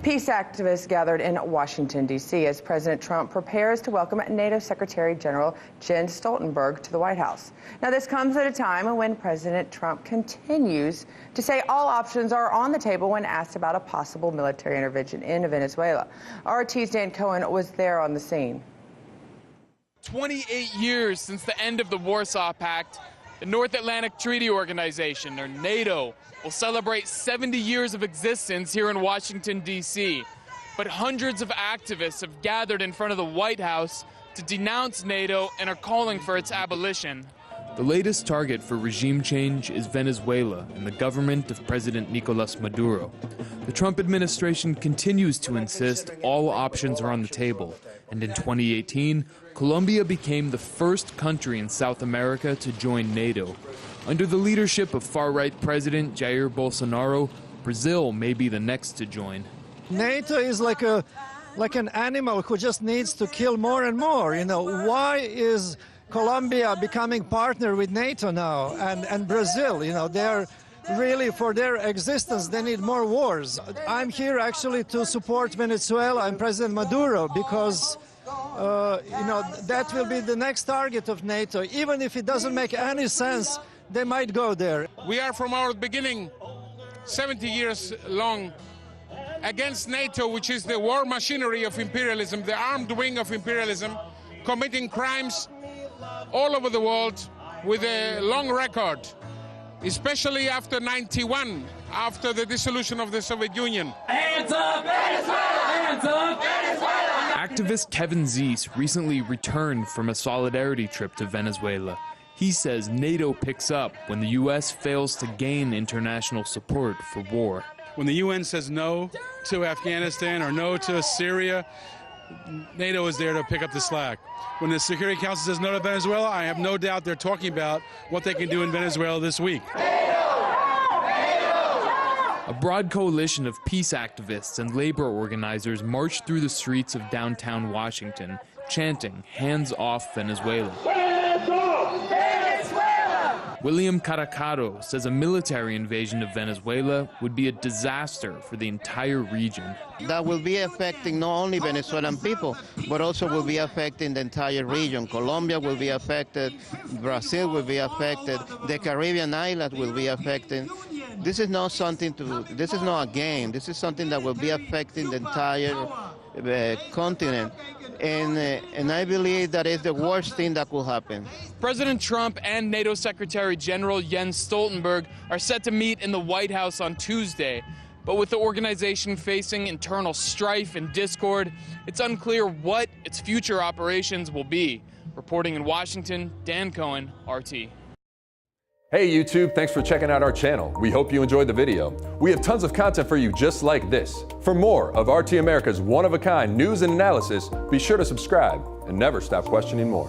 Peace activists gathered in Washington, D.C. as President Trump prepares to welcome NATO Secretary General Jens Stoltenberg to the White House. Now, this comes at a time when President Trump continues to say all options are on the table when asked about a possible military intervention in Venezuela. RT's Dan Cohen was there on the scene. 28 years since the end of the Warsaw Pact, the North Atlantic Treaty Organization, or NATO, will celebrate 70 years of existence here in Washington, D.C. But hundreds of activists have gathered in front of the White House to denounce NATO and are calling for its abolition. The latest target for regime change is Venezuela and the government of President Nicolas Maduro. The Trump administration continues to insist all options are on the table, and in 2018, Colombia became the first country in South America to join NATO. Under the leadership of far-right President Jair Bolsonaro, Brazil may be the next to join. NATO is like an animal who just needs to kill more and more. You know, why is Colombia becoming partner with NATO now, and Brazil? You know, they're really, for their existence, they need more wars. I'm here actually to support Venezuela and President Maduro because you know, that will be the next target of NATO. Even if it doesn't make any sense, they might go there. We are from our beginning, 70 years long, against NATO, which is the war machinery of imperialism, the armed wing of imperialism, committing crimes all over the world with a long record, especially after '91, after the dissolution of the Soviet Union. Hands up, Venezuela! Hands up, Venezuela! Activist Kevin Zeese recently returned from a solidarity trip to Venezuela. He says NATO picks up when the U.S. fails to gain international support for war. When the UN says no to Afghanistan or no to Syria, NATO is there to pick up the slack. When the Security Council says no to Venezuela, I have no doubt they're talking about what they can do in Venezuela this week. A broad coalition of peace activists and labor organizers marched through the streets of downtown Washington, chanting, "Hands off Venezuela." Hands off Venezuela! William Caracaro says a military invasion of Venezuela would be a disaster for the entire region. That will be affecting not only Venezuelan people, but also will be affecting the entire region. Colombia will be affected, Brazil will be affected, the Caribbean islands will be affected. This is not this is not a game. This is something that will be affecting the entire continent. And I believe that is the worst thing that could happen. President Trump and NATO Secretary General Jens Stoltenberg are set to meet in the White House on Tuesday. But with the organization facing internal strife and discord, it's unclear what its future operations will be. Reporting in Washington, Dan Cohen, RT. Hey YouTube, thanks for checking out our channel. We hope you enjoyed the video. We have tons of content for you just like this. For more of RT America's one-of-a-kind news and analysis, be sure to subscribe and never stop questioning more.